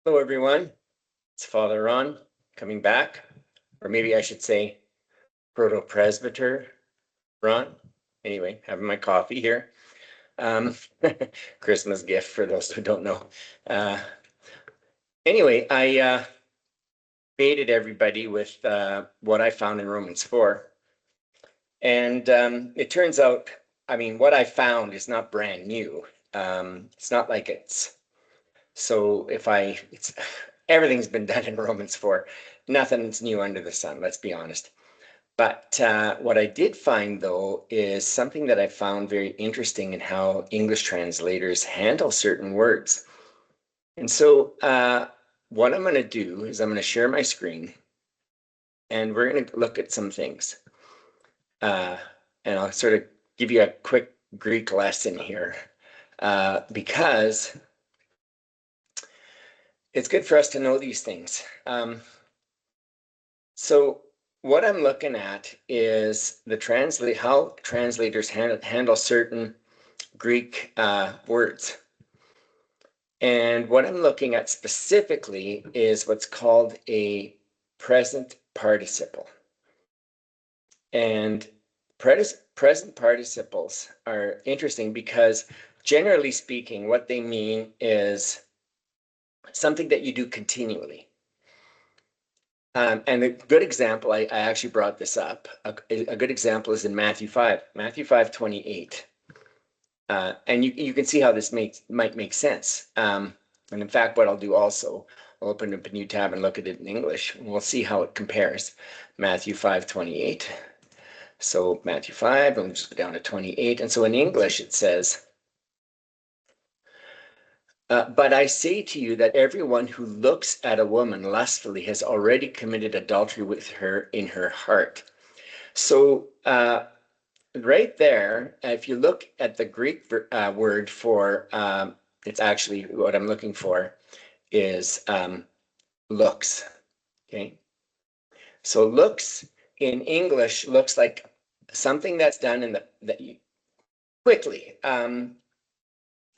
Hello, everyone. It's Father Ron coming back, or maybe I should say Proto-Presbyter Ron. Anyway, having my coffee here. Christmas gift for those who don't know. Anyway, I baited everybody with what I found in Romans 4. And it turns out, I mean, what I found is not brand new. It's not like so everything's been done in Romans 4. Nothing's new under the sun, let's be honest. But what I did find, though, is something that I found very interesting in how English translators handle certain words. And so what I'm going to do is I'm going to share my screen, and we're going to look at some things. And I'll sort of give you a quick Greek lesson here, because it's good for us to know these things. So what I'm looking at is how translators handle certain Greek words. And what I'm looking at specifically is what's called a present participle. And present participles are interesting because, generally speaking, what they mean is something that you do continually. And a good example, I actually brought this up. A good example is in Matthew 5, Matthew 5:28. And you can see how this might make sense. And in fact, what I'll do also, I'll open up a new tab and look at it in English, and we'll see how it compares. Matthew 5:28. So Matthew 5, and we'll just go down to 28. And so in English, it says, but I say to you that everyone who looks at a woman lustfully has already committed adultery with her in her heart. So right there, if you look at the Greek word for, it's actually what I'm looking for is looks. Okay. So looks in English looks like something that's done in that you quickly.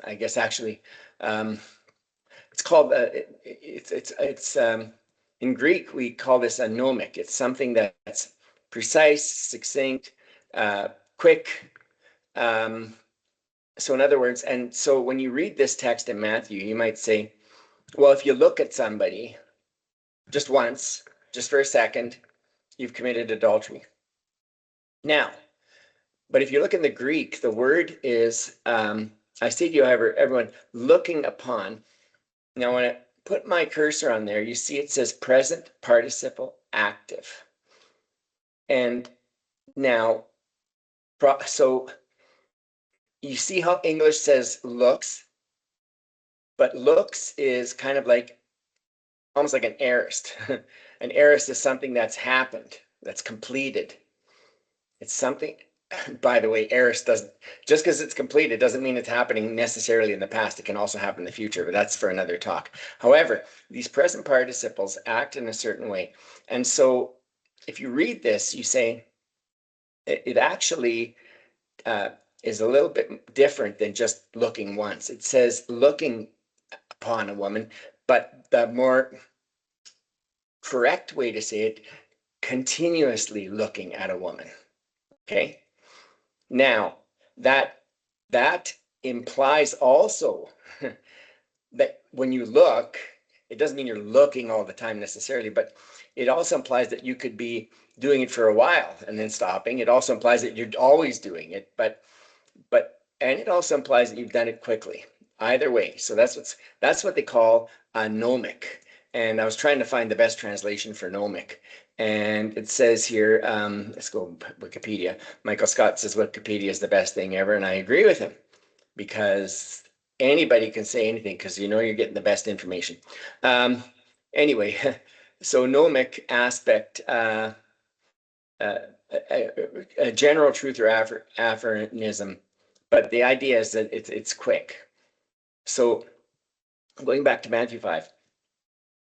I guess actually, it's called it's in Greek we call this a nomic. It's something that's precise, succinct, quick. So in other words, and so when you read this text in Matthew, you might say, well, if you look at somebody just once, just for a second, you've committed adultery. Now, but if you look in the Greek, the word is, I say to you, however, everyone, looking upon. Now, when I put my cursor on there, you see it says present participle active. And now, so you see how English says looks, but looks is kind of like almost like an aorist. An aorist is something that's happened, that's completed. It's something, by the way, aorist doesn't, just because it's completed doesn't mean it's happening necessarily in the past. It can also happen in the future, but that's for another talk. However, these present participles act in a certain way. And so if you read this, you say, it actually is a little bit different than just looking once. It says looking upon a woman, but the more correct way to say it, continuously looking at a woman. Okay. Now, that implies also that when you look, it doesn't mean you're looking all the time necessarily, but it also implies that you could be doing it for a while and then stopping. It also implies that you're always doing it, and it also implies that you've done it quickly. Either way, so that's what they call a nomic. And I was trying to find the best translation for nomic. And it says here, let's go Wikipedia. Michael Scott says Wikipedia is the best thing ever, and I agree with him because anybody can say anything because you know you're getting the best information. Anyway, so nomic aspect, a general truth or aphorism, but the idea is that it's quick. So going back to Matthew 5.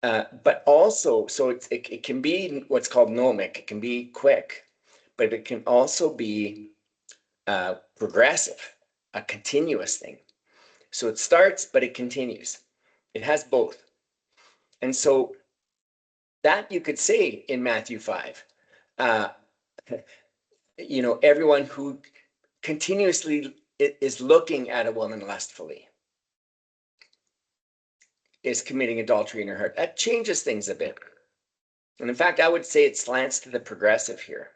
But also, so it can be what's called nomic. It can be quick, but it can also be progressive, a continuous thing. So it starts, but it continues. It has both. And so that you could say in Matthew 5. Everyone who continuously is looking at a woman lustfully is committing adultery in her heart. That changes things a bit. And in fact, I would say it slants to the progressive here,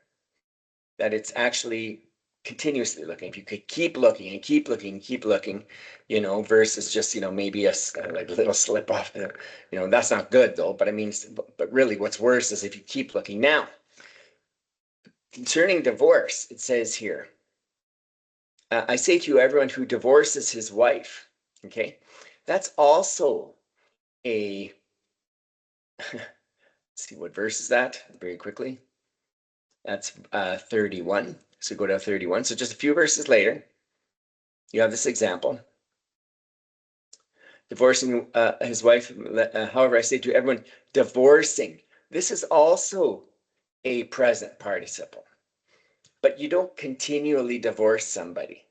that it's actually continuously looking. If you could keep looking and keep looking and keep looking, versus just, maybe a little slip off the, that's not good though. But I mean, but really what's worse is if you keep looking. Now, concerning divorce, it says here, I say to you, everyone who divorces his wife, okay, that's also a, let's see, what verse is that? Very quickly. That's 31. So go to 31. So just a few verses later, you have this example. Divorcing his wife, however, I say to everyone, divorcing. This is also a present participle. But you don't continually divorce somebody.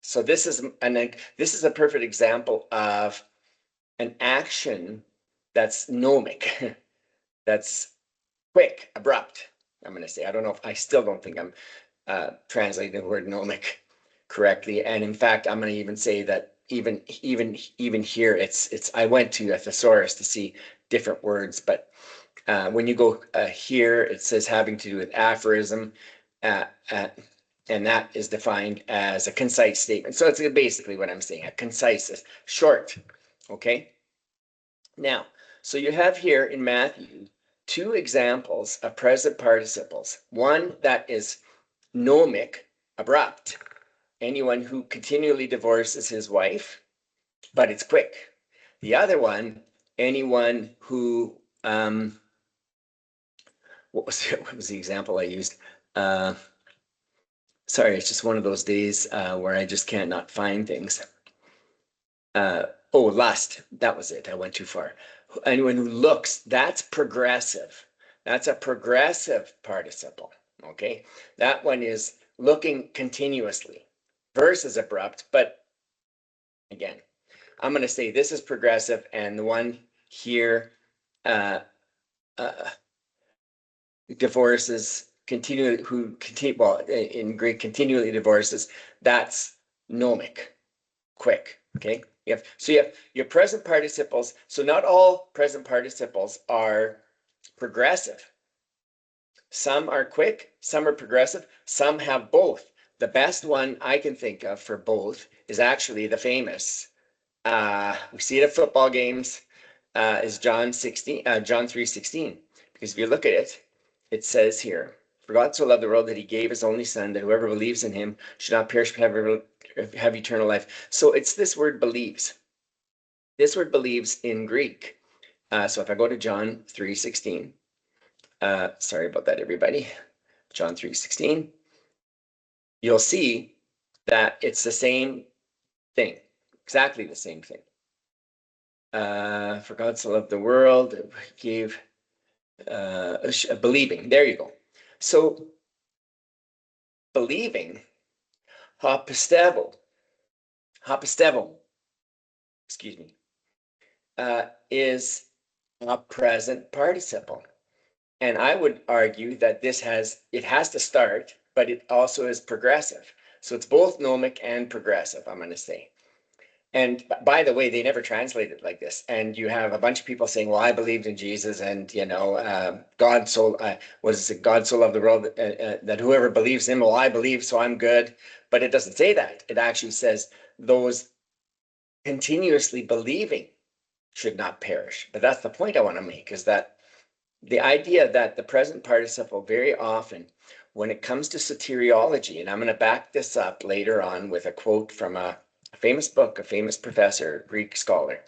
So this is a perfect example of an action that's gnomic, that's quick, abrupt. I'm going to say, I still don't think I'm translating the word gnomic correctly. And in fact, I'm going to even say that even here, it's. I went to a thesaurus to see different words, but when you go here, it says having to do with aphorism, and that is defined as a concise statement. So it's basically what I'm saying, a concise, short. Okay. Now, so you have here in Matthew 2 examples of present participles. One that is gnomic, abrupt, anyone who continually divorces his wife, but it's quick. The other one, anyone who, what was the example I used? Sorry, it's just one of those days where I just can't not find things. Lust. That was it. I went too far. Anyone who looks, that's progressive. That's a progressive participle. Okay. That one is looking continuously versus abrupt. But again, I'm going to say this is progressive, and the one here divorces continually, in Greek continually divorces, that's gnomic, quick. Okay. You have your present participles. So not all present participles are progressive. Some are quick, some are progressive, some have both. The best one I can think of for both is actually the famous, we see it at football games, is John 3:16. Because if you look at it, it says here, for God so loved the world that he gave his only son, that whoever believes in him should not perish but have eternal life. So it's this word believes. This word believes in Greek. So if I go to John 3:16, sorry about that, everybody. John 3:16, you'll see that it's the same thing, exactly the same thing. For God so loved the world, gave believing. There you go. So believing, hapistevo, excuse me, is a present participle. And I would argue that it has to start, but it also is progressive. So it's both gnomic and progressive, I'm going to say. And by the way, they never translate it like this. And you have a bunch of people saying, well, I believed in Jesus, and, God so loved the world that whoever believes in him, well, I believe, so I'm good. But it doesn't say that. It actually says those continuously believing should not perish. But that's the point I want to make, is that the idea that the present participle very often, when it comes to soteriology, and I'm going to back this up later on with a quote from a famous book, a famous professor, Greek scholar,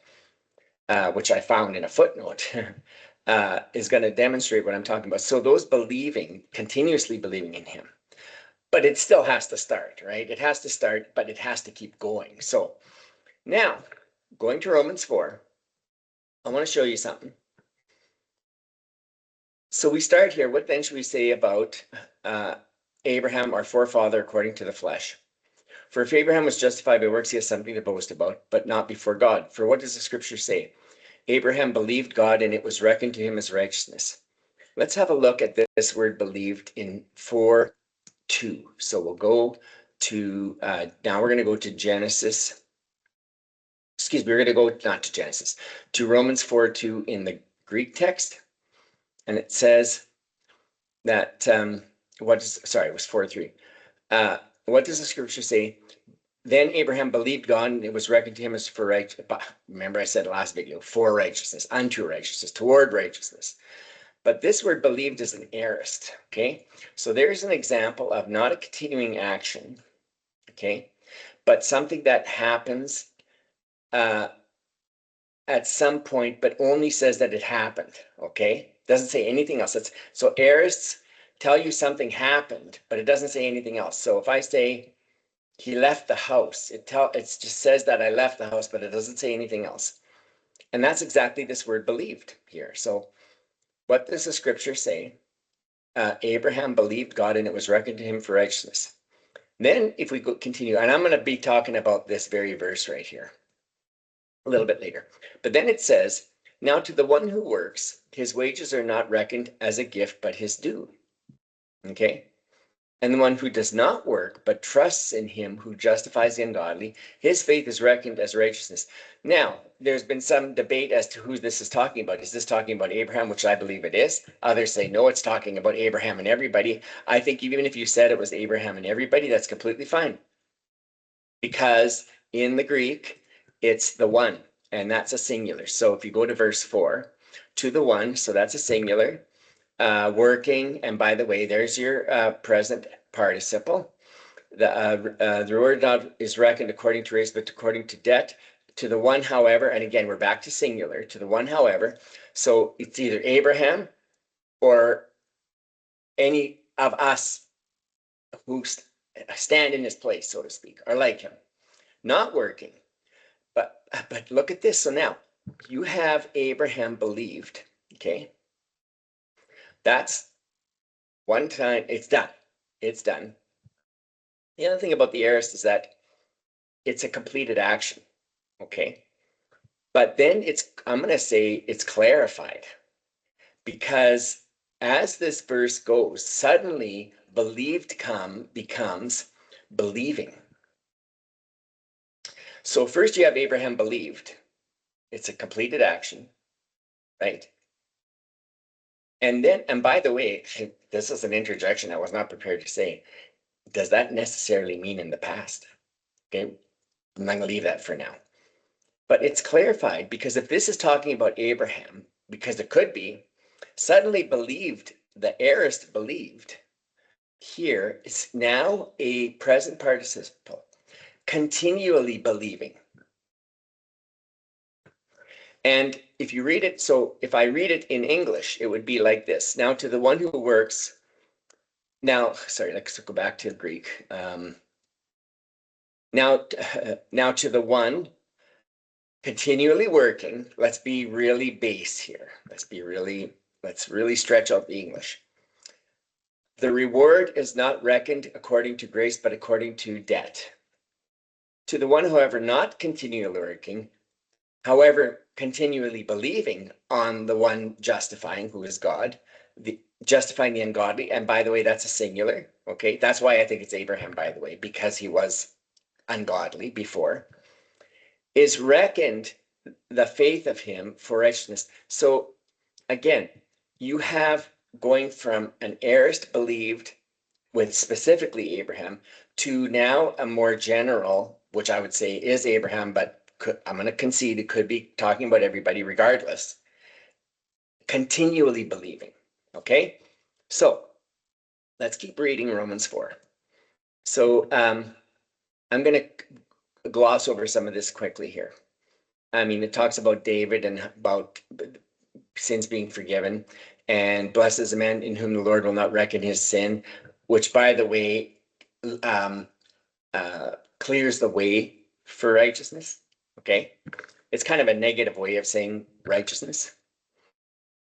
which I found in a footnote, is going to demonstrate what I'm talking about. So those continuously believing in him, but it still has to start, right? It has to start, but it has to keep going. So now, going to Romans 4, I want to show you something. So we start here. What then should we say about Abraham, our forefather, according to the flesh? For if Abraham was justified by works, he has something to boast about, but not before God. For what does the scripture say? Abraham believed God and it was reckoned to him as righteousness. Let's have a look at this word believed in 4:2. So we'll go to, now we're going to go to Genesis. Excuse me, we're going to go not to Genesis, to Romans 4:2 in the Greek text. And it says that, it was 4:3. What does the scripture say? Then Abraham believed God and it was reckoned to him as for righteousness. Remember I said last video, for righteousness, unto righteousness, toward righteousness. But this word believed is an aorist, okay? So there's an example of not a continuing action, okay? But something that happens at some point, but only says that it happened, okay? Doesn't say anything else. So aorists tell you something happened, but it doesn't say anything else. So if I say, he left the house, it just says that I left the house, but it doesn't say anything else. And that's exactly this word believed here. So what does the scripture say? Abraham believed God and it was reckoned to him for righteousness. Then if we continue, and I'm going to be talking about this very verse right here a little bit later. But then it says, now to the one who works, his wages are not reckoned as a gift, but his due. Okay? And the one who does not work, but trusts in him who justifies the ungodly, his faith is reckoned as righteousness. Now, there's been some debate as to who this is talking about. Is this talking about Abraham, which I believe it is? Others say, no, it's talking about Abraham and everybody. I think even if you said it was Abraham and everybody, that's completely fine. Because in the Greek, it's the one, and that's a singular. So if you go to verse 4, to the one, so that's a singular. Working, and by the way, there's your present participle. The reward is reckoned according to race, but according to debt. To the one, however, and again, we're back to singular, to the one, however. So it's either Abraham or any of us who stand in his place, so to speak, are like him. Not working. But look at this. So now, you have Abraham believed, okay? That's one time, it's done. It's done. The other thing about the aorist is that it's a completed action, okay? But then I'm going to say it's clarified, because as this verse goes, suddenly believed becomes believing. So first you have Abraham believed. It's a completed action, right? And then, and by the way, this is an interjection I was not prepared to say. Does that necessarily mean in the past? Okay, I'm not going to leave that for now. But it's clarified, because if this is talking about Abraham, because it could be, suddenly believed, the aorist believed, here is now a present participle, continually believing. And if you read it, so if I read it in English, it would be like this. Now to the one who works, now, sorry, let's go back to Greek. Now to the one continually working, let's be really base here. Let's really stretch out the English. The reward is not reckoned according to grace, but according to debt. To the one, however, not continually working, however, continually believing on the one justifying, who is God, justifying the ungodly. And by the way, that's a singular. Okay, that's why I think it's Abraham, by the way, because he was ungodly before, is reckoned the faith of him for righteousness. So again, you have going from an aorist believed with specifically Abraham to now a more general, which I would say is Abraham, but I'm going to concede it could be talking about everybody regardless, continually believing. Okay, so let's keep reading Romans 4. So I'm going to gloss over some of this quickly here. I mean, it talks about David and about sins being forgiven, and blessed is the man in whom the Lord will not reckon his sin, which, by the way, clears the way for righteousness. Okay, it's kind of a negative way of saying righteousness.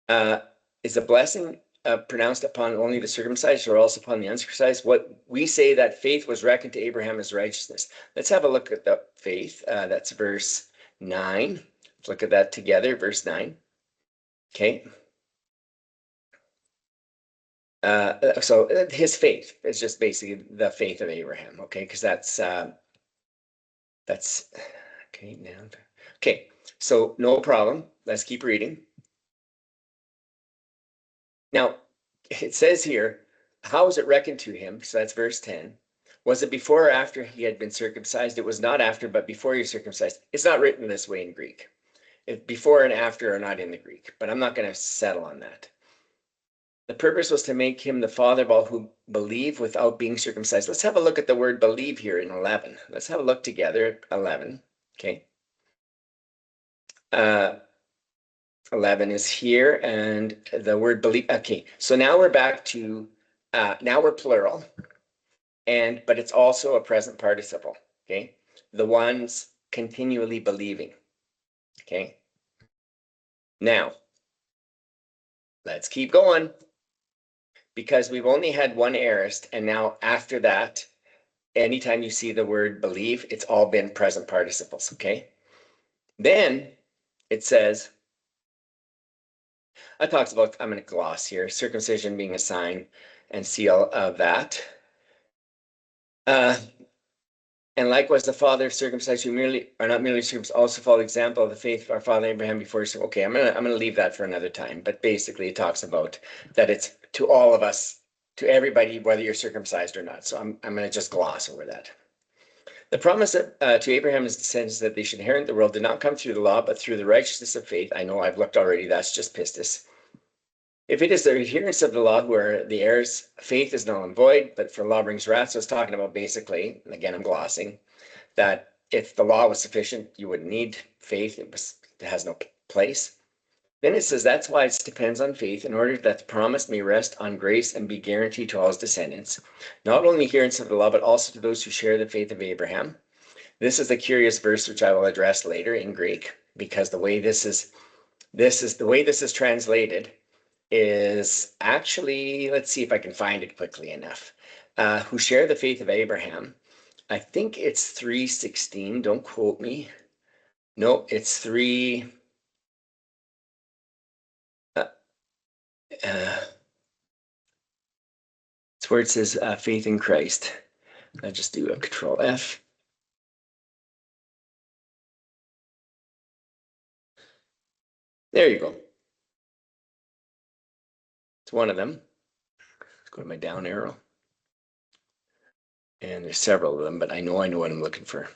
Is a blessing pronounced upon only the circumcised or also upon the uncircumcised? What we say that faith was reckoned to Abraham as righteousness. Let's have a look at the faith. That's verse 9. Let's look at that together, verse 9. Okay. So his faith is just basically the faith of Abraham, okay? Because that's okay now. Okay, so no problem. Let's keep reading. Now, it says here, how was it reckoned to him? So that's verse 10. Was it before or after he had been circumcised? It was not after, but before you're circumcised. It's not written this way in Greek. Before and after are not in the Greek, but I'm not going to settle on that. The purpose was to make him the father of all who believe without being circumcised. Let's have a look at the word believe here in 11. Let's have a look together at 11. Okay. 11 is here, and the word believe. Okay, so now we're back to, now we're plural, but it's also a present participle. Okay. The ones continually believing. Okay. Now, let's keep going, because we've only had one aorist, and now after that, anytime you see the word believe, it's all been present participles, okay? Then it says, it talks about, I'm going to gloss here, circumcision being a sign and seal of that. And likewise, the father circumcised who merely are not merely circumcised, also follow the example of the faith of our father Abraham before he. Okay, I'm gonna leave that for another time. But basically, it talks about that it's to all of us, to everybody, whether you're circumcised or not. So I'm gonna just gloss over that. The promise to Abraham's descendants that they should inherit the world did not come through the law, but through the righteousness of faith. I know I've looked already. That's just pistis. If it is the adherents of the law who are the heirs, faith is null and void, but for law brings wrath. So it's talking about basically, and again, I'm glossing, that if the law was sufficient, you wouldn't need faith. It has no place. Then it says that's why it depends on faith in order that the promise may rest on grace and be guaranteed to all his descendants, not only adherents of the law, but also to those who share the faith of Abraham. This is a curious verse which I will address later in Greek, because the way this is translated is actually, let's see if I can find it quickly enough. Who share the faith of Abraham. I think it's 3:16. Don't quote me. No, it's 3. It's where it says faith in Christ. I'll just do a Control F. There you go. It's one of them. Let's go to my down arrow. And there's several of them, but I know what I'm looking for.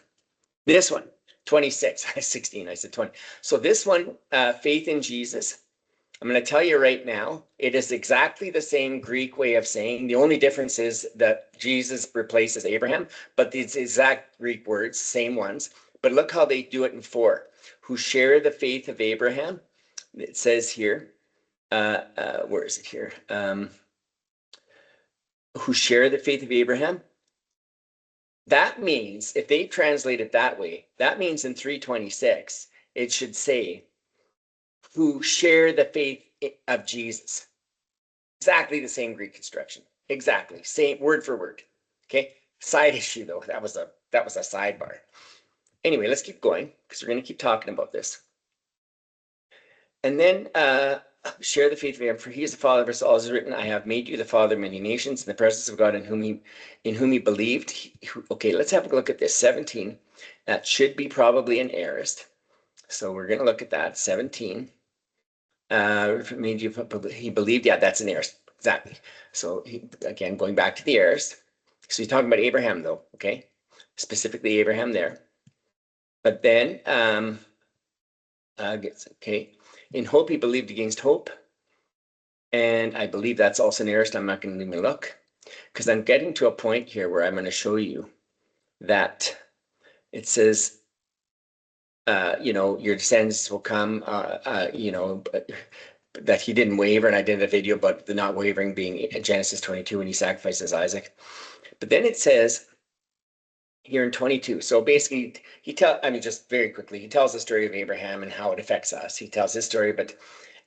This one, 26, 16, I said 20. So this one, faith in Jesus, I'm going to tell you right now, it is exactly the same Greek way of saying. The only difference is that Jesus replaces Abraham, but it's exact Greek words, same ones. But look how they do it in 4. Who share the faith of Abraham. It says here, where is it here? Who share the faith of Abraham. That means, if they translate it that way, that means in 3:26, it should say, who share the faith of Jesus. Exactly the same Greek construction. Exactly. Same word for word. Okay. Side issue though. That was a sidebar. Anyway, let's keep going because we're going to keep talking about this. And then share the faith of Abraham, for he is the father of us all, as is written, I have made you the father of many nations in the presence of God in whom he believed. Okay, let's have a look at this. 17. That should be probably an aorist. So we're going to look at that. 17. He believed, yeah, that's an aorist. Exactly. So again, going back to the aorist. So he's talking about Abraham though, okay? Specifically Abraham there. But then, okay. In hope he believed against hope. And I believe that's also an aorist. I'm not going to even look. Because I'm getting to a point here where I'm going to show you that it says, your descendants will come, that he didn't waver, and I did a video about the not wavering being in Genesis 22 when he sacrifices Isaac. But then it says here in 22, so basically just very quickly, he tells the story of Abraham and how it affects us. He tells his story,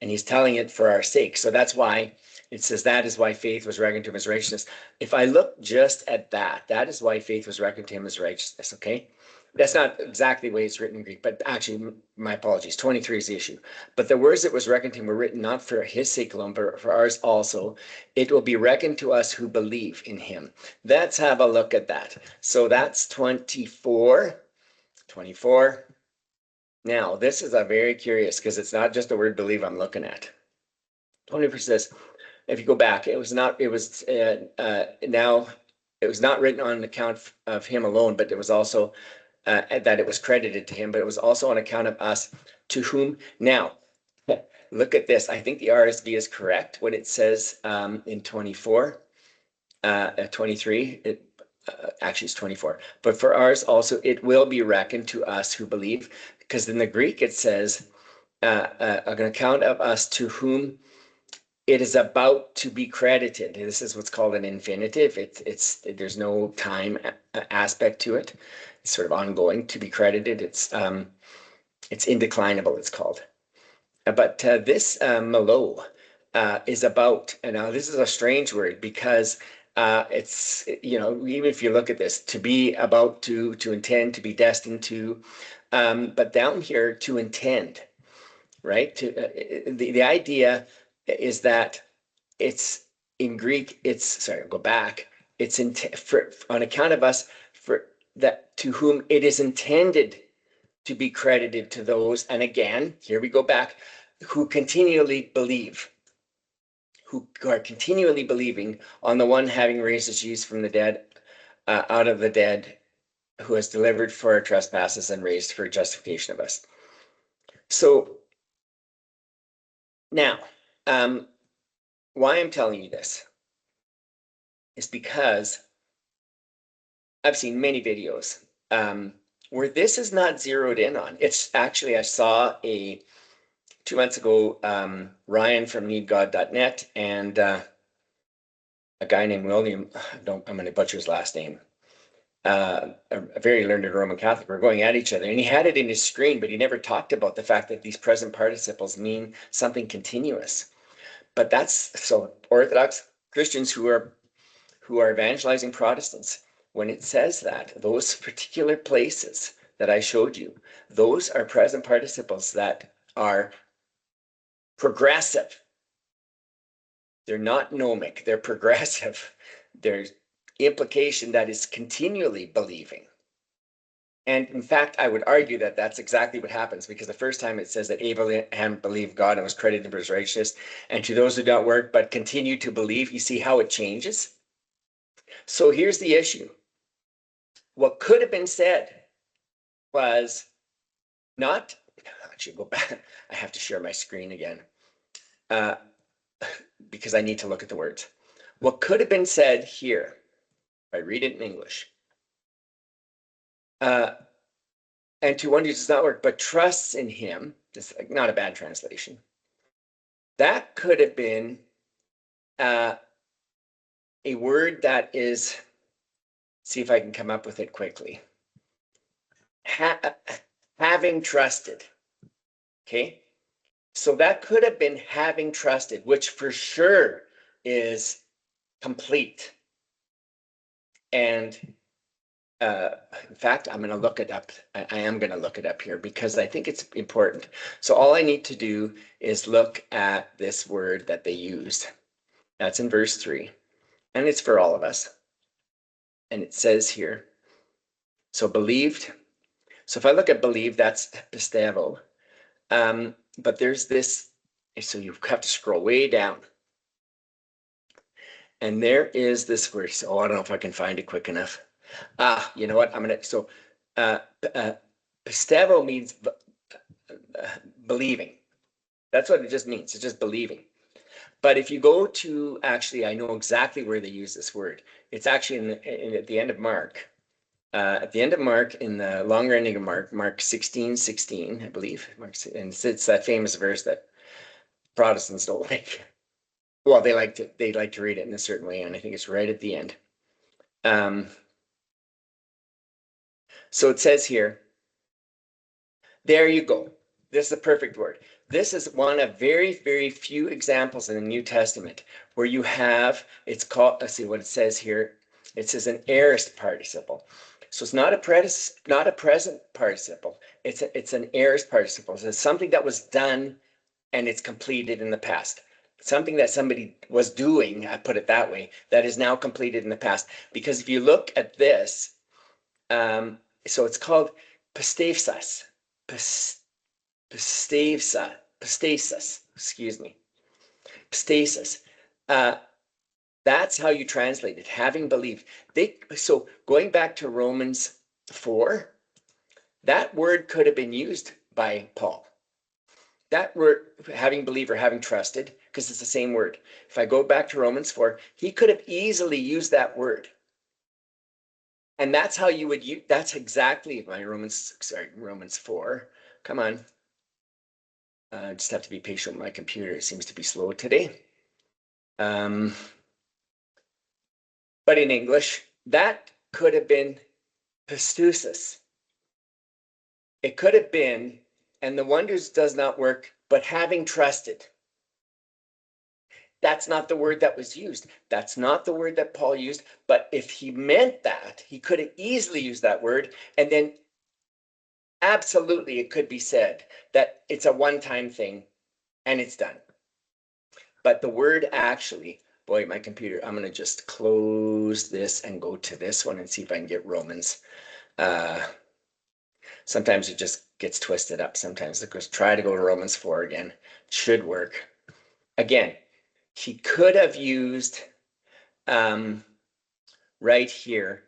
and he's telling it for our sake. So that's why It says that is why faith was reckoned to him as righteousness. If I look just at that, that is why faith was reckoned to him as righteousness, okay? That's not exactly the way it's written in Greek, but actually, my apologies, 23 is the issue. But the words that was reckoned to him were written not for his sake alone, but for ours also. It will be reckoned to us who believe in him. Let's have a look at that. So that's 24. 24. Now, this is a very curious, because it's not just the word believe I'm looking at. 24 says, if you go back, it was not written on account of him alone, but it was also that it was credited to him, but it was also on account of us, to whom. Now, look at this. I think the RSV is correct when it says in 24, 23, actually it's 24, but for ours also it will be reckoned to us who believe, because in the Greek it says an account of us to whom it is about to be credited. This is what's called an infinitive. There's no time aspect to it. It's sort of ongoing, to be credited. It's indeclinable, it's called. But this malo is about, and now this is a strange word, because it's, even if you look at this, to be about to intend, to be destined to, but down here, to intend, right? The idea is that it's in Greek, sorry, I'll go back. It's on account of us, for that to whom it is intended to be credited, to those, and again, here we go back, who continually believe, who are continually believing on the one having raised Jesus from the dead, out of the dead, who has delivered for our trespasses and raised for justification of us. So now, why I'm telling you this is because I've seen many videos where this is not zeroed in on. It's actually, I saw 2 months ago, Ryan from needgod.net and a guy named William, I'm going to butcher his last name, a very learned Roman Catholic, were going at each other, and he had it in his screen, but he never talked about the fact that these present participles mean something continuous. But that's, so Orthodox Christians who are evangelizing Protestants, when it says that, those particular places that I showed you, those are present participles that are progressive. They're not gnomic, they're progressive. There's implication that is continually believing. And in fact, I would argue that that's exactly what happens, because the first time it says that Abraham believed God and was credited as righteousness, and to those who don't work but continue to believe, you see how it changes? So here's the issue. What could have been said was not, actually go back, I have to share my screen again, because I need to look at the words. What could have been said here, if I read it in English, and to one who does not work but trusts in him, it's not a bad translation. That could have been a word that is, see if I can come up with it quickly. Having trusted, okay? So that could have been having trusted, which for sure is complete. And in fact, I'm going to look it up. I am going to look it up here because I think it's important. So all I need to do is look at this word that they used. That's in verse 3. And it's for all of us. And it says here, so believed. So if I look at believe, that's pistevo. But there's this, so you have to scroll way down. And there is this word. So I don't know if I can find it quick enough. You know what? So pistevo means believing. That's what it just means. It's just believing. But if you go to, actually, I know exactly where they use this word. It's actually at the end of Mark. At the end of Mark, in the longer ending of Mark 16:16, I believe. And it's that famous verse that Protestants don't like. Well, they like to read it in a certain way, and I think it's right at the end. So it says here, there you go. This is the perfect word. This is one of very, very few examples in the New Testament where you have, it's called, let's see what it says here. It says an aorist participle. So it's not a present participle. It's an aorist participle. So it's something that was done and it's completed in the past. Something that somebody was doing, I put it that way, that is now completed in the past. Because if you look at this, so it's called pistasis, excuse me, pistasis. That's how you translate it, having believed. So going back to Romans 4, that word could have been used by Paul. That word, having believed or having trusted, because it's the same word. If I go back to Romans 4, he could have easily used that word. And that's how you would use, that's exactly my Romans 4. Come on. I just have to be patient with my computer. It seems to be slow today. But in English, that could have been pistusis. It could have been, and the wonders does not work, but having trusted. That's not the word that was used. That's not the word that Paul used. But if he meant that, he could have easily used that word. And then absolutely it could be said that it's a one-time thing and it's done. But the word actually, boy, my computer, I'm going to just close this and go to this one and see if I can get Romans. Sometimes it just gets twisted up. Sometimes it goes, try to go to Romans 4 again. It should work. Again, he could have used right here,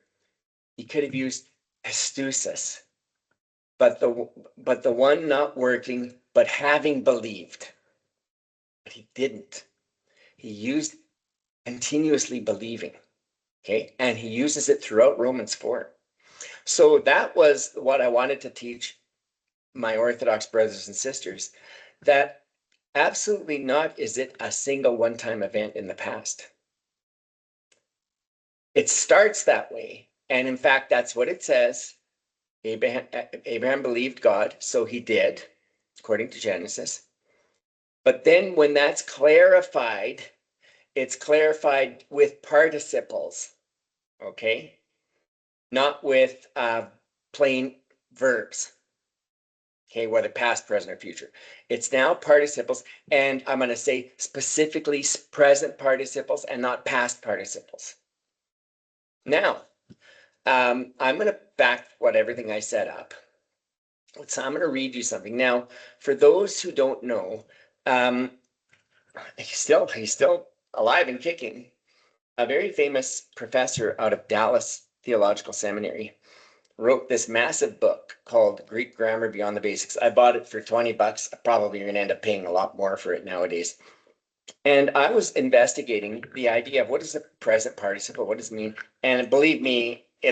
he could have used pistusis, but the one not working, but having believed. But he didn't. He used continuously believing. Okay, and he uses it throughout Romans 4. So that was what I wanted to teach my Orthodox brothers and sisters, that absolutely not is it a single one-time event in the past. It starts that way. And in fact, that's what it says. Abraham believed God, so he did, according to Genesis. But then when that's clarified, it's clarified with participles, okay? Not with plain verbs, okay, whether past, present, or future. It's now participles, and I'm going to say specifically present participles and not past participles. Now, I'm going to back everything I set up. So I'm going to read you something. Now, for those who don't know, he's still alive and kicking. A very famous professor out of Dallas Theological Seminary wrote this massive book called Greek Grammar Beyond the Basics. I bought it for $20. Probably you're going to end up paying a lot more for it nowadays. And I was investigating the idea of what is the present participle, what does it mean? And believe me, I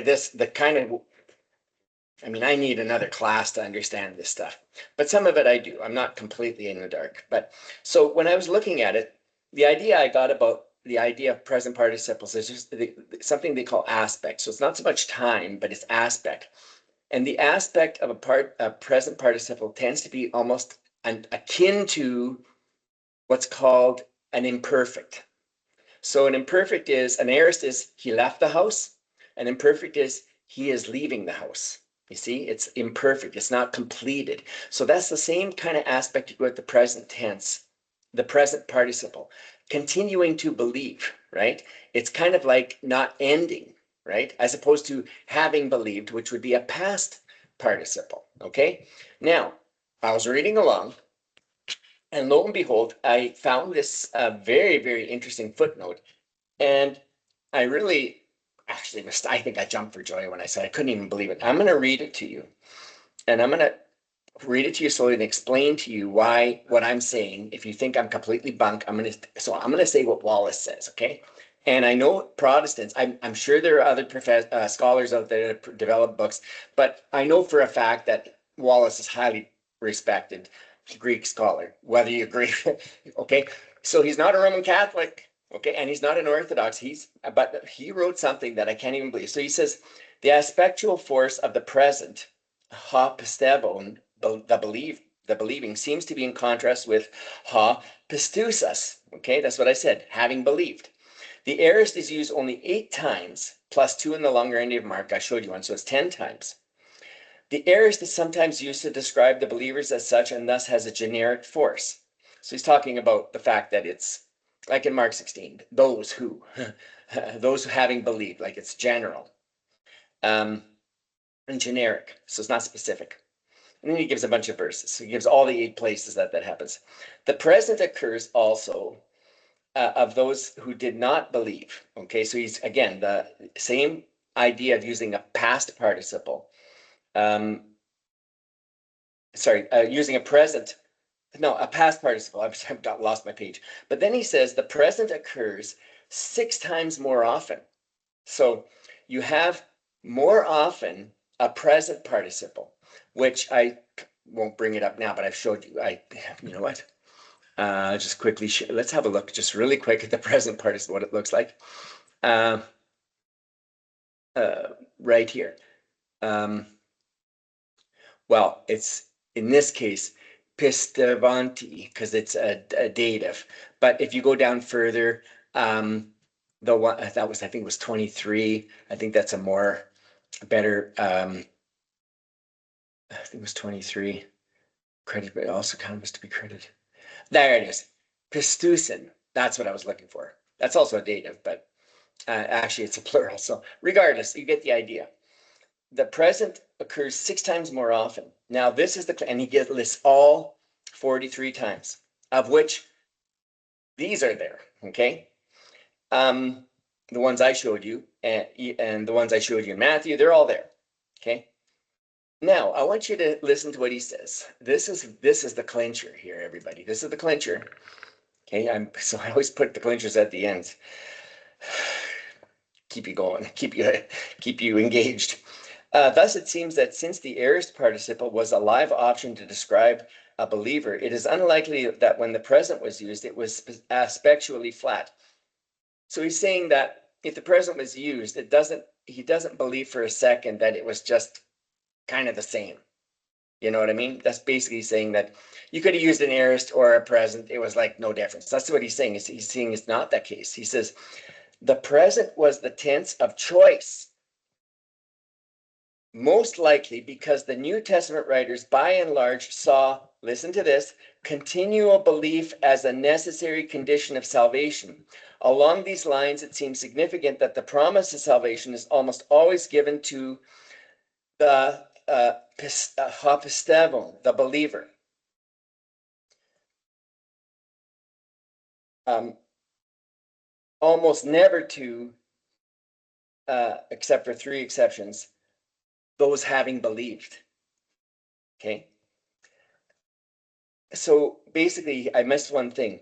need another class to understand this stuff, but some of it I do. I'm not completely in the dark. But so when I was looking at it, the idea I got about the idea of present participles is just something they call aspect. So it's not so much time, but it's aspect. And the aspect of a present participle tends to be almost akin to what's called an imperfect. So an imperfect is, an aorist is he left the house. An imperfect is he is leaving the house. You see, it's imperfect. It's not completed. So that's the same kind of aspect with the present tense, the present participle, continuing to believe, right? It's kind of like not ending, right? As opposed to having believed, which would be a past participle, okay? Now, I was reading along, and lo and behold, I found this very, very interesting footnote. And I really, actually, I think I jumped for joy when I said I couldn't even believe it. I'm going to read it to you. And I'm going to read it to you slowly and explain to you why what I'm saying. If you think I'm completely bunk, I'm going to say what Wallace says, okay? And I know Protestants, I'm sure there are other scholars out there that develop books, but I know for a fact that Wallace is highly respected Greek scholar, whether you agree. Okay, so he's not a Roman Catholic, okay, and he's not an Orthodox. But he wrote something that I can't even believe. So he says, the aspectual force of the present, ha pistevon, the believed the believing, seems to be in contrast with ha pistousas. Okay, that's what I said, having believed. The aorist is used only 8 times, plus 2 in the longer end of Mark. I showed you one, so it's 10 times. The aorist is sometimes used to describe the believers as such and thus has a generic force. So he's talking about the fact that it's, like in Mark 16, those who, those who having believed, like it's general. And generic, so it's not specific. And then he gives a bunch of verses. So he gives all the 8 places that happens. The present occurs also of those who did not believe. Okay, so he's, again, the same idea of using a past participle. Using a present, no, a past participle. I've lost my page. But then he says the present occurs 6 times more often. So you have more often a present participle, which I won't bring it up now, but I've showed you. You know what? Just quickly, let's have a look just really quick at the present participle, what it looks like. Right here. Well, it's in this case pistavanti because it's a dative. But if you go down further, the one that was, I think it was 23. I think that's a better. I think it was 23. Credit, but also kind of to be credited. There it is. Pistusin. That's what I was looking for. That's also a dative, but actually it's a plural. So regardless, you get the idea. The present occurs 6 times more often. Now this is and he lists all 43 times, of which these are there, okay? The ones I showed you and the ones I showed you in Matthew, they're all there, okay? Now, I want you to listen to what he says. This is the clincher here, everybody. This is the clincher. Okay, so I always put the clinchers at the end. Keep you going, keep you engaged. Thus, it seems that since the aorist participle was a live option to describe a believer, it is unlikely that when the present was used, it was aspectually flat. So he's saying that if the present was used, he doesn't believe for a second that it was just kind of the same. You know what I mean? That's basically saying that you could have used an aorist or a present. It was like no difference. That's what he's saying. He's saying it's not that case. He says the present was the tense of choice. Most likely because the New Testament writers by and large saw, listen to this, continual belief as a necessary condition of salvation. Along these lines, it seems significant that the promise of salvation is almost always given to the hapistevon, the believer. Almost never to, except for 3 exceptions, those having believed. Okay. So basically, I missed one thing.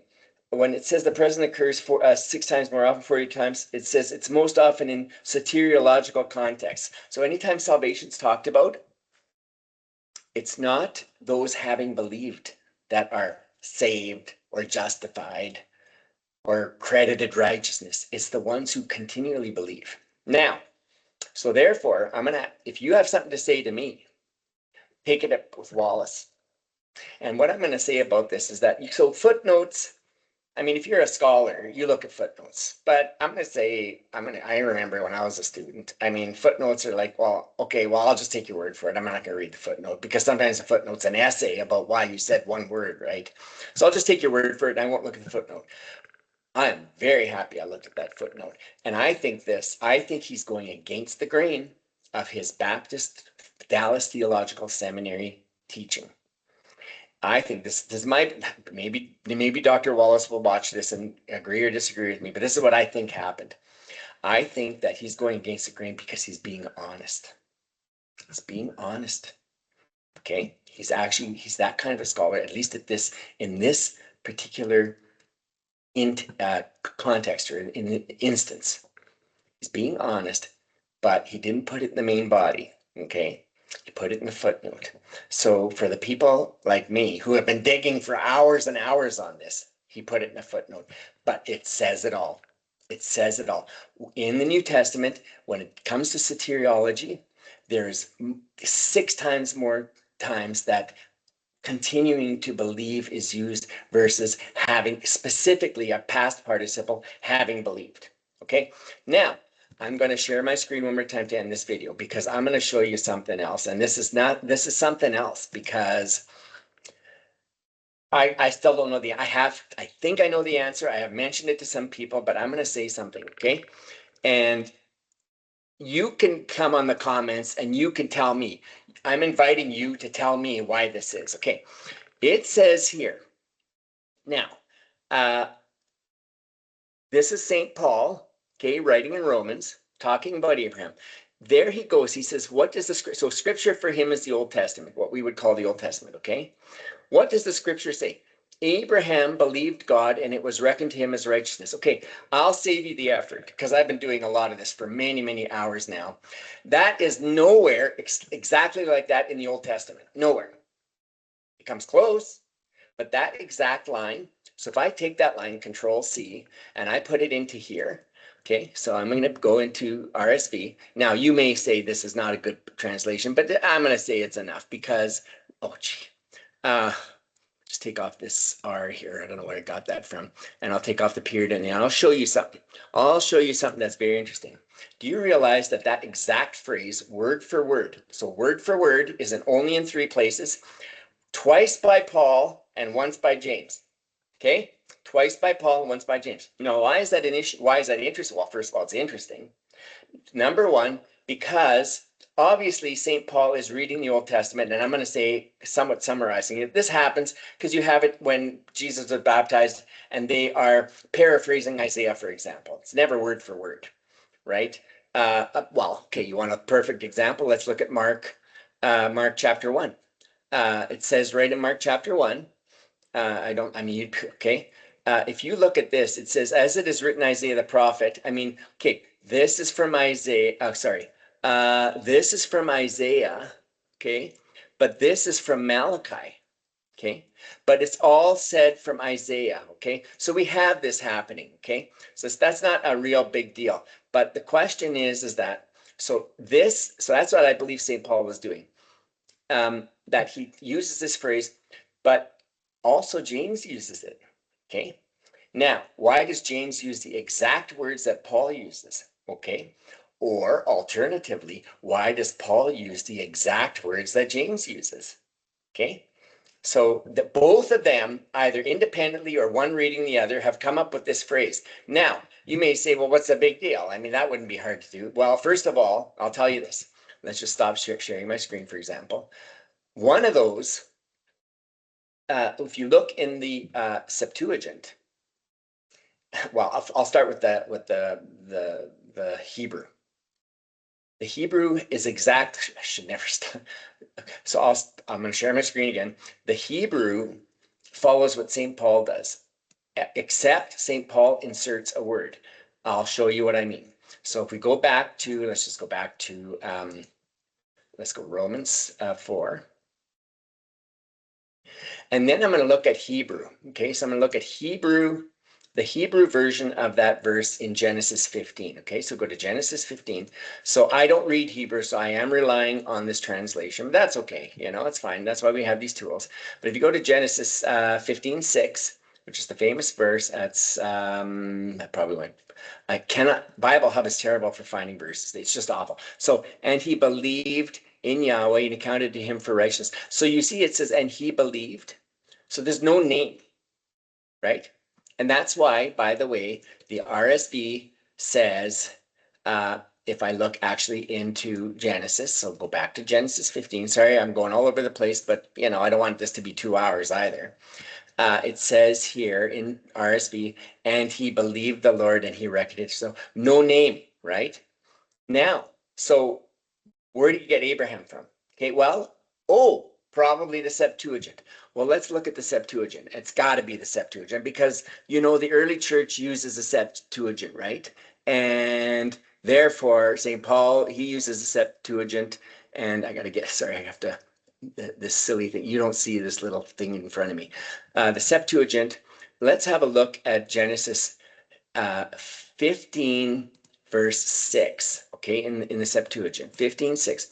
When it says the present occurs 6 times more often, 40 times, it says it's most often in soteriological context. So anytime salvation's talked about, it's not those having believed that are saved or justified or credited righteousness. It's the ones who continually believe. Now, so therefore, if you have something to say to me, take it up with Wallace. And what I'm going to say about this is that, so footnotes, I mean, if you're a scholar, you look at footnotes, but I'm going to say, I remember when I was a student, I mean, footnotes are like, well, okay, well, I'll just take your word for it. I'm not going to read the footnote because sometimes the footnote's an essay about why you said one word, right? So I'll just take your word for it and I won't look at the footnote. I'm very happy I looked at that footnote. And I think he's going against the grain of his Baptist Dallas Theological Seminary teaching. I think this might, maybe Dr. Wallace will watch this and agree or disagree with me, but this is what I think happened. I think that he's going against the grain because he's being honest. He's being honest. Okay? He's that kind of a scholar, at least in this particular context or in the instance. He's being honest, but he didn't put it in the main body. Okay? He put it in the footnote. So for the people like me who have been digging for hours and hours on this, he put it in a footnote. But it says it all. It says it all. In the New Testament, when it comes to soteriology, there's 6 times more times that continuing to believe is used versus having specifically a past participle, having believed. Okay, now I'm going to share my screen one more time to end this video because I'm going to show you something else. And this is something else because I still don't know I think I know the answer. I have mentioned it to some people, but I'm going to say something, okay? And you can come on the comments and you can tell me. I'm inviting you to tell me why this is, okay? It says here, now, this is St. Paul, okay, writing in Romans, talking about Abraham. There he goes. He says, what does the scripture, so scripture for him is the Old Testament, what we would call the Old Testament, okay? What does the scripture say? Abraham believed God and it was reckoned to him as righteousness. Okay, I'll save you the effort because I've been doing a lot of this for many, many hours now. That is nowhere exactly like that in the Old Testament. Nowhere. It comes close, but that exact line. So if I take that line, Control C, and I put it into here, okay, so I'm going to go into RSV. Now, you may say this is not a good translation, but I'm going to say it's enough because, oh, gee. Just take off this R here. I don't know where I got that from. And I'll take off the period and I'll show you something. I'll show you something that's very interesting. Do you realize that that exact phrase, word for word, so word for word is only in 3 places, twice by Paul and once by James, okay? Twice by Paul and once by James. Now, why is that an issue? Why is that interesting? Well, first of all, it's interesting. Number one, because obviously St. Paul is reading the Old Testament, and I'm going to say, somewhat summarizing it. This happens because you have it when Jesus was baptized, and they are paraphrasing Isaiah, for example. It's never word for word, right? Well, okay, you want a perfect example? Let's look at Mark chapter 1. It says right in Mark chapter 1, okay. If you look at this, it says, as it is written Isaiah the prophet. Okay, this is from Isaiah. Oh, sorry. This is from Isaiah, okay, but this is from Malachi, okay, but it's all said from Isaiah, okay. So we have this happening, okay. So that's not a real big deal. But the question is that so that's what I believe St. Paul was doing. That he uses this phrase, but also James uses it, okay? Now, why does James use the exact words that Paul uses, okay? Or alternatively, why does Paul use the exact words that James uses, okay? So both of them, either independently or one reading the other, have come up with this phrase. Now, you may say, well, what's the big deal? That wouldn't be hard to do. Well, first of all, I'll tell you this. Let's just stop sharing my screen, for example. One of those, if you look in the Septuagint, well, I'll start with the Hebrew. The Hebrew is exact. I should never stop. So I'm going to share my screen again. The Hebrew follows what St. Paul does, except St. Paul inserts a word. I'll show you what I mean. So if we go back to, let's just go back to, let's go Romans 4. And then I'm going to look at Hebrew. Okay, so I'm going to look at Hebrew, the Hebrew version of that verse in Genesis 15. Okay, so go to Genesis 15. So I don't read Hebrew, so I am relying on this translation. But that's okay, it's fine. That's why we have these tools. But if you go to Genesis 15:6, which is the famous verse, that's I probably went. I cannot. Bible Hub is terrible for finding verses. It's just awful. So, and he believed in Yahweh and accounted to him for righteousness. So you see, it says, and he believed. So there's no name, right? And that's why, by the way, the RSV says, if I look actually into Genesis, so go back to Genesis 15. Sorry, I'm going all over the place, but I don't want this to be 2 hours either. It says here in RSV, and he believed the Lord and he reckoned it. So no name, right? Now, so where do you get Abraham from? Okay, well, probably the Septuagint. Well, let's look at the Septuagint. It's got to be the Septuagint because, the early church uses the Septuagint, right? And therefore, St. Paul, he uses the Septuagint. And I got to sorry, I have to, this silly thing. You don't see this little thing in front of me. The Septuagint, let's have a look at Genesis 15, verse 6, okay, in the Septuagint, 15:6.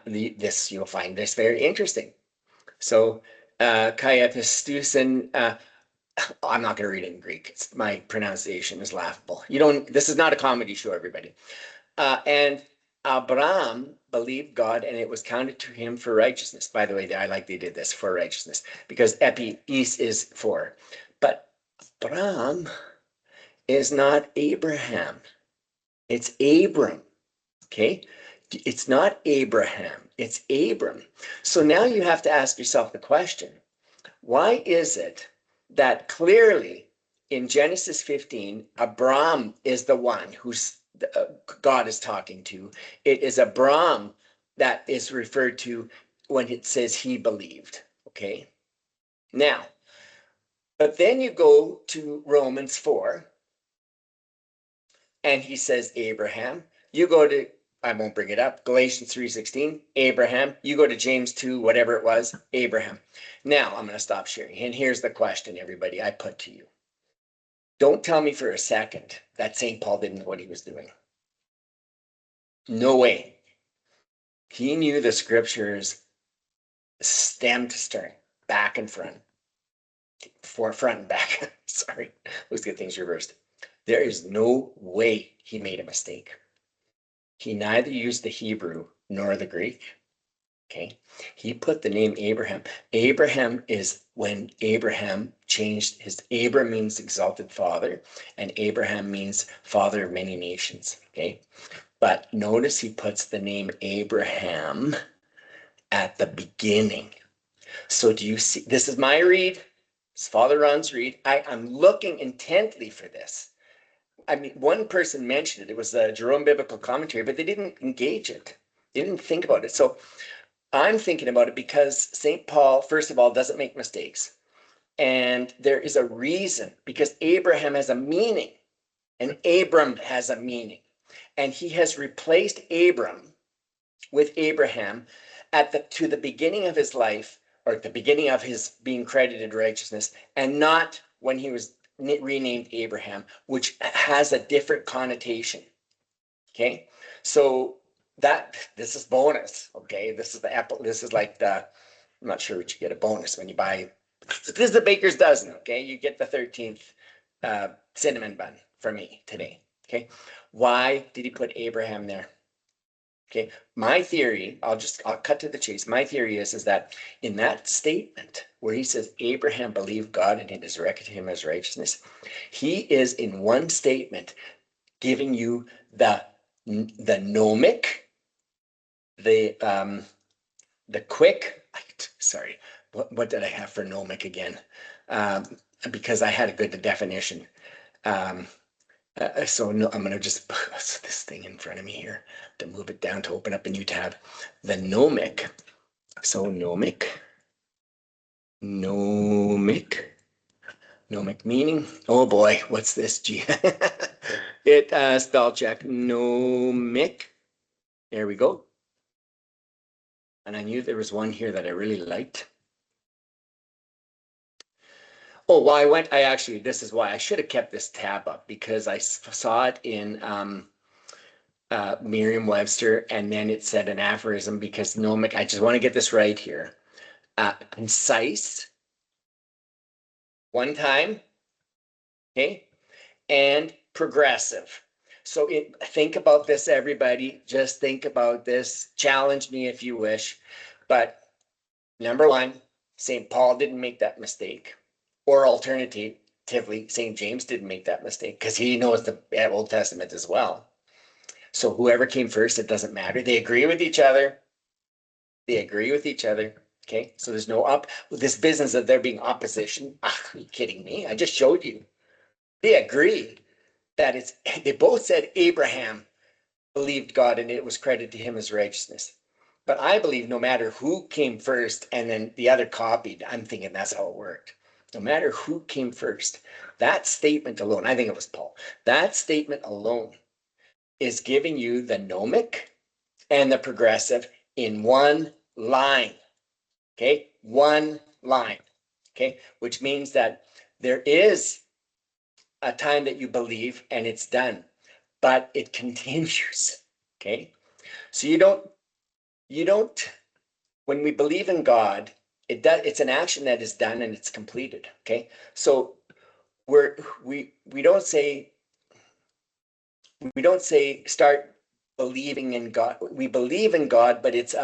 This you'll find this very interesting. So kai epistusin, I'm not going to read it in Greek. My pronunciation is laughable. This is not a comedy show, everybody. And Abraham believed God and it was counted to him for righteousness. By the way, I like they did this, for righteousness, because epi-is is for. But Abraham is not Abraham. It's Abram. Okay? It's not Abraham. It's Abram. So now you have to ask yourself the question, why is it that clearly in Genesis 15, Abram is the one who's God is talking to? It is Abram that is referred to when it says he believed. Okay. Now, but then you go to Romans 4, and he says Abraham. You go to, I won't bring it up, Galatians 3:16, Abraham. You go to James 2, whatever it was, Abraham. Now I'm going to stop sharing. And here's the question, everybody, I put to you. Don't tell me for a second that St. Paul didn't know what he was doing. No way. He knew the scriptures stem to stern, back and front, front and back. Sorry, let's get things reversed. There is no way he made a mistake. He neither used the Hebrew nor the Greek. Okay. He put the name Abraham. Abraham is when Abraham changed his, Abram means exalted father, and Abraham means father of many nations. Okay. But notice he puts the name Abraham at the beginning. So do you see, this is my read. It's Father Ron's read. I'm looking intently for this. I mean, one person mentioned it. It was the Jerome Biblical Commentary, but they didn't engage it. They didn't think about it. So I'm thinking about it because St. Paul, first of all, doesn't make mistakes. And there is a reason, because Abraham has a meaning and Abram has a meaning. And he has replaced Abram with Abraham to the beginning of his life, or at the beginning of his being credited righteousness, and not when he was renamed Abraham, which has a different connotation. Okay, so this is bonus. Okay, this is the apple. This is like the, I'm not sure what you get a bonus when you buy. This is the baker's dozen. Okay, you get the 13th cinnamon bun for me today. Okay, why did he put Abraham there? Okay, my theory, I'll cut to the chase. My theory is that in that statement where he says Abraham believed God and it is reckoned to him as righteousness, he is in one statement giving you the gnomic, the quick, sorry, what did I have for gnomic again? Because I had a good definition. So no, I'm going to just put this thing in front of me here to move it down to open up a new tab. The gnomic. So gnomic meaning. Oh boy, what's this? G. It spell check. Gnomic. There we go. And I knew there was one here that I really liked. Oh, well, this is why I should have kept this tab up, because I saw it in Merriam-Webster, and then it said an aphorism, because gnomic, I just want to get this right here. Concise, one time, okay, and progressive. So think about this, everybody. Just think about this. Challenge me if you wish. But number one, St. Paul didn't make that mistake. Or alternatively, St. James didn't make that mistake, because he knows the Old Testament as well. So whoever came first, it doesn't matter. They agree with each other. Okay, so there's no this business of there being opposition. Are you kidding me? I just showed you. They agreed that they both said Abraham believed God and it was credited to him as righteousness. But I believe no matter who came first and then the other copied, I'm thinking that's how it worked. No matter who came first, that statement alone, I think it was Paul, that statement alone is giving you the gnomic and the progressive in one line. Okay, one line. Okay, which means that there is a time that you believe and it's done, but it continues. Okay, so you don't, when we believe in God, it's an action that is done and it's completed. Okay. So we don't say start believing in God. We believe in God, but it's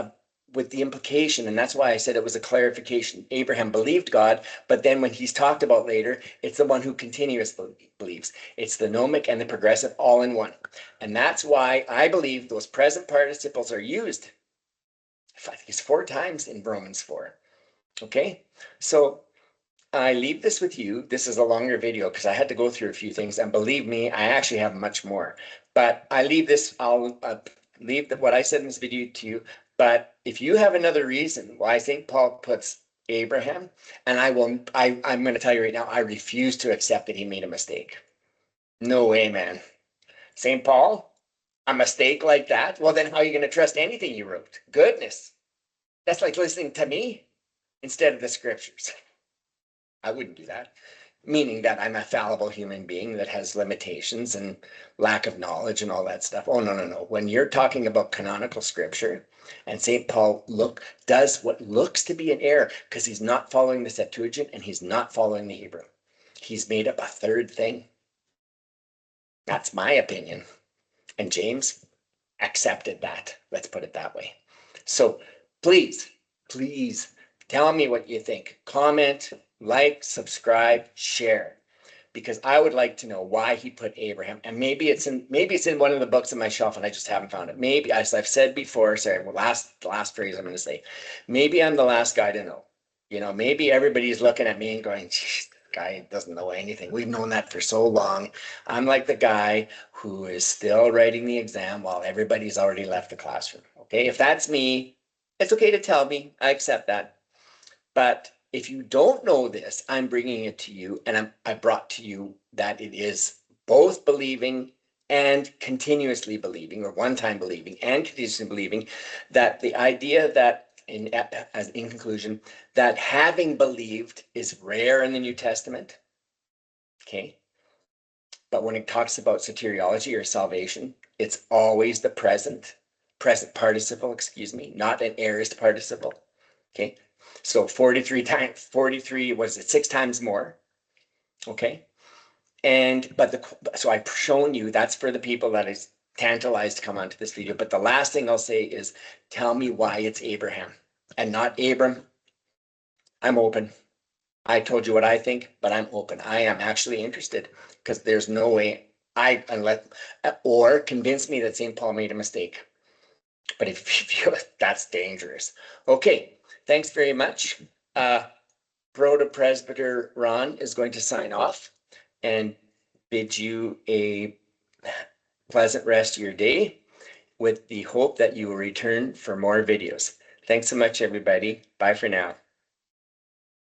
with the implication, and that's why I said it was a clarification. Abraham believed God, but then when he's talked about later, it's the one who continuously believes. It's the gnomic and the progressive all in one. And that's why I believe those present participles are used. I think it's 4 times in Romans 4. Okay? So I leave this with you. This is a longer video because I had to go through a few things, and believe me, I actually have much more. But I leave this, I'll leave what I said in this video to you. But if you have another reason why St. Paul puts Abraham, and I'm going to tell you right now, I refuse to accept that he made a mistake. No way, man. St. Paul, a mistake like that? Well, then how are you going to trust anything you wrote? Goodness. That's like listening to me instead of the scriptures. I wouldn't do that. Meaning that I'm a fallible human being that has limitations and lack of knowledge and all that stuff. Oh, no, no, no. When you're talking about canonical scripture, and St. Paul does what looks to be an error because he's not following the Septuagint and he's not following the Hebrew. He's made up a third thing. That's my opinion. And James accepted that. Let's put it that way. So please, please tell me what you think. Comment, like, subscribe, share. Because I would like to know why he put Abraham, and maybe it's in one of the books on my shelf and I just haven't found it. Maybe, as I've said before, sorry, the last phrase I'm going to say, maybe I'm the last guy to know. You know, maybe everybody's looking at me and going, this guy doesn't know anything. We've known that for so long. I'm like the guy who is still writing the exam while everybody's already left the classroom. Okay, if that's me, it's okay to tell me. I accept that. But if you don't know this, I'm bringing it to you, and I brought to you that it is both believing and continuously believing, or one-time believing and continuously believing, that the idea that, in conclusion, that having believed is rare in the New Testament. Okay. But when it talks about soteriology or salvation, it's always the present participle, not an aorist participle. Okay. So 43 times, 43, was it 6 times more? Okay. So I've shown you that's for the people that is tantalized to come onto this video. But the last thing I'll say is tell me why it's Abraham and not Abram. I'm open. I told you what I think, but I'm open. I am actually interested because there's no way or convince me that St. Paul made a mistake. But if you feel that's dangerous. Okay, thanks very much. Proto-Presbyter Ron is going to sign off and bid you a pleasant rest of your day with the hope that you will return for more videos. Thanks so much, everybody. Bye for now.